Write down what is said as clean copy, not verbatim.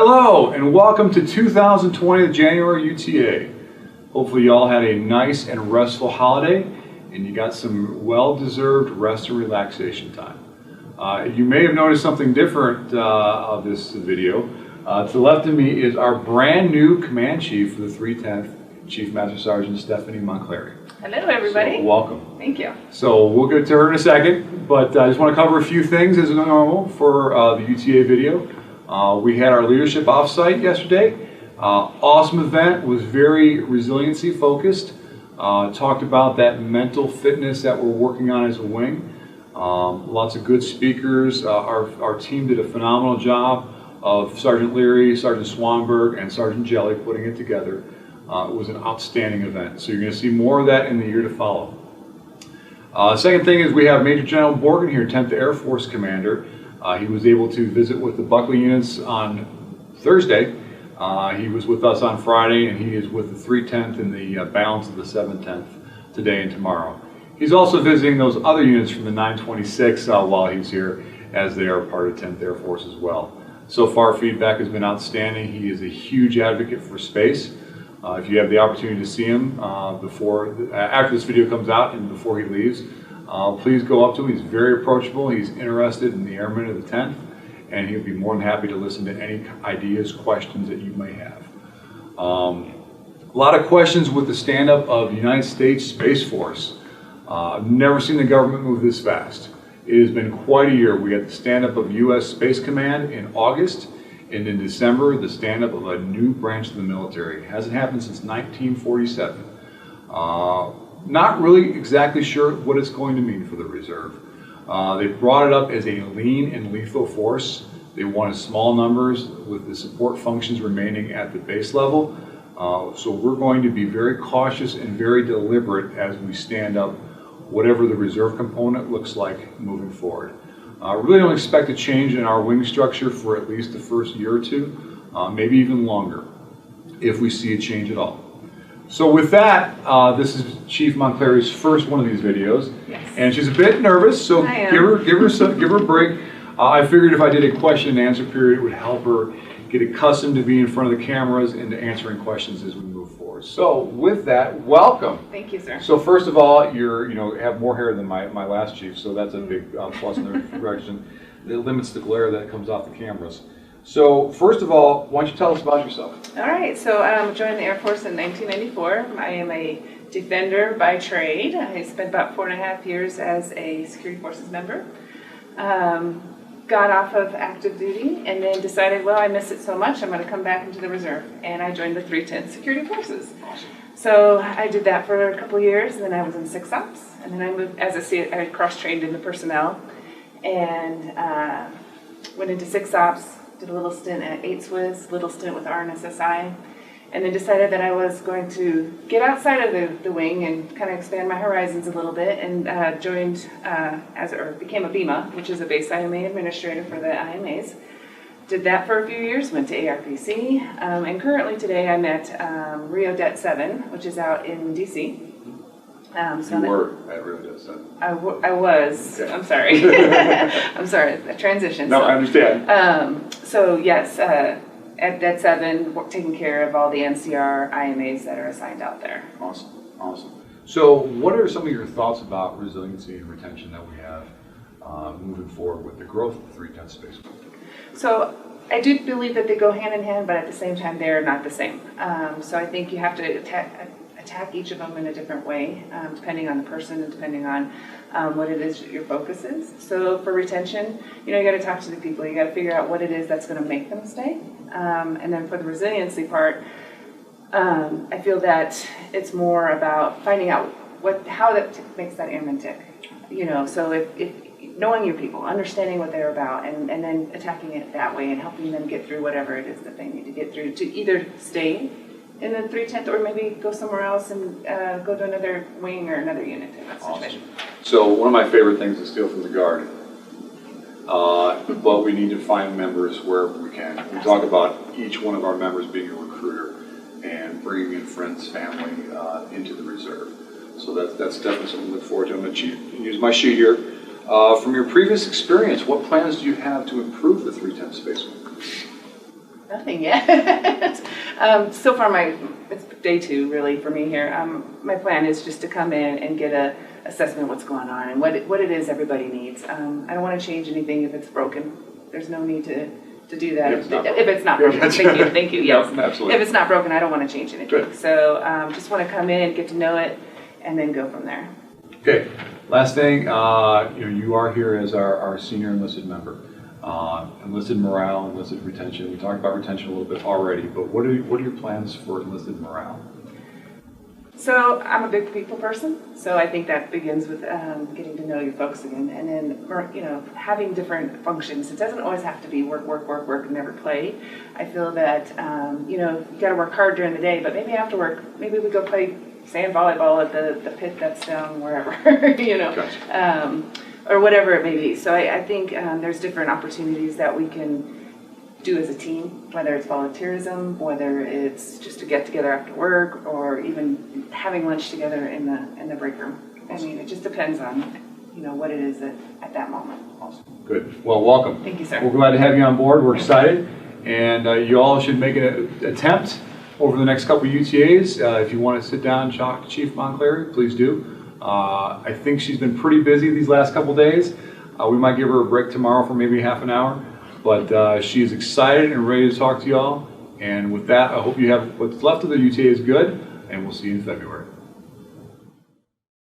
Hello and welcome to 2020 January UTA. Hopefully you all had a nice and restful holiday and you got some well-deserved rest and relaxation time. You may have noticed something different of this video. To the left of me is our brand new Command Chief for the 310th, Chief Master Sgt. Stephanie Moncalieri. Hello everybody. So, welcome. Thank you. So we'll get to her in a second, but I just want to cover a few things as normal for the UTA video. We had our leadership offsite yesterday. Awesome event, was very resiliency focused. Talked about that mental fitness that we're working on as a wing. Lots of good speakers. Our team did a phenomenal job of Sergeant Leary, Sergeant Swanberg, and Sergeant Jelly putting it together. It was an outstanding event. So you're going to see more of that in the year to follow. Second thing is we have Major General Borgen here, 10th Air Force Commander. He was able to visit with the Buckley units on Thursday. He was with us on Friday, and he is with the 310th and the balance of the 710th today and tomorrow. He's also visiting those other units from the 926 while he's here, as they are part of 10th Air Force as well. So far, feedback has been outstanding. He is a huge advocate for space. If you have the opportunity to see him after this video comes out and before he leaves, please go up to him. He's very approachable. He's interested in the airmen of the 10th, and he'll be more than happy to listen to any ideas, questions that you may have. A lot of questions with the stand-up of the United States Space Force. I've never seen the government move this fast. It has been quite a year. We had the stand-up of U.S. Space Command in August, and in December, the stand-up of a new branch of the military. It hasn't happened since 1947. Not really exactly sure what it's going to mean for the reserve. They brought it up as a lean and lethal force. They wanted small numbers with the support functions remaining at the base level. So we're going to be very cautious and very deliberate as we stand up whatever the reserve component looks like moving forward. Really don't expect a change in our wing structure for at least the first year or two, maybe even longer, if we see a change at all. So with that, this is Chief Moncalieri's first one of these videos, yes. And she's a bit nervous, so give her a break. I figured if I did a question and answer period, it would help her get accustomed to being in front of the cameras and to answering questions as we move forward. So with that, welcome. Thank you, sir. So first of all, have more hair than my last chief, so that's a big plus in the direction. It limits the glare that comes off the cameras. So first of all, why don't you tell us about yourself? All right, so I joined the Air Force in 1994. I am a defender by trade. I spent about 4.5 years as a security forces member. Got off of active duty and then decided, well, I miss it so much, I'm going to come back into the reserve. And I joined the 310th Security Forces. Awesome. So I did that for a couple years, and then I was in 6 Ops. And then I moved, I cross-trained in the personnel and went into 6 Ops. Did a little stint at 8 Swiss, little stint with RNSSI, and then decided that I was going to get outside of the wing and kind of expand my horizons a little bit, and became a BEMA, which is a base IMA administrator for the IMAs. Did that for a few years, went to ARPC, and currently today I'm at Rio Det 7, which is out in DC. So you were at Rio Det 7. I was. Okay. I'm sorry. I'm sorry. A transition. No, I understand. So yes, at Det 7, we're taking care of all the NCR IMAs that are assigned out there. Awesome. Awesome. So what are some of your thoughts about resiliency and retention that we have moving forward with the growth of the 310th Space Force? So I do believe that they go hand in hand, but at the same time, they are not the same. So I think you have to attack each of them in a different way, depending on the person and depending on what it is your focus is. So for retention, you got to talk to the people. You got to figure out what it is that's going to make them stay. And then for the resiliency part, I feel that it's more about finding out how that makes that airman tick. So if knowing your people, understanding what they're about, and then attacking it that way and helping them get through whatever it is that they need to get through to either stay in the 310th or maybe go somewhere else and go to another wing or another unit in that situation. Awesome. So one of my favorite things is steal from the guard. But we need to find members wherever we can. We talk about each one of our members being a recruiter and bringing in friends, family into the reserve. So that's definitely something to look forward to. I'm going to use my sheet here. From your previous experience, what plans do you have to improve the 310 Space Wing? Nothing yet. So far, it's day 2 really for me here. My plan is just to come in and get a assessment of what's going on and what it is everybody needs. I don't want to change anything if it's broken. There's no need to do that. If it's not broken. Thank you, yes. No, absolutely. If it's not broken, I don't want to change anything. Good. So just want to come in, get to know it, and then go from there. Okay, last thing, you are here as our senior enlisted member. Enlisted morale, enlisted retention. We talked about retention a little bit already, but what are your plans for enlisted morale? So I'm a big people person, so I think that begins with getting to know your folks again, and then having different functions. It doesn't always have to be work, work, work, work, and never play. I feel that you got to work hard during the day, but maybe after work, maybe we go play sand volleyball at the pit that's down wherever, Gotcha. Or whatever it may be. So I think there's different opportunities that we can do as a team, whether it's volunteerism, whether it's just to get together after work, or even having lunch together in the break room. I mean, it just depends on what it is at that moment. Awesome. Good. Well, welcome. Thank you, sir. We're glad to have you on board. We're excited, and you all should make an attempt over the next couple of UTAs. If you want to sit down and talk to Chief Moncalieri, please do. I think she's been pretty busy these last couple days. We might give her a break tomorrow for maybe half an hour, but she's excited and ready to talk to y'all. And with that, I hope you have what's left of the UTA is good, and we'll see you in February.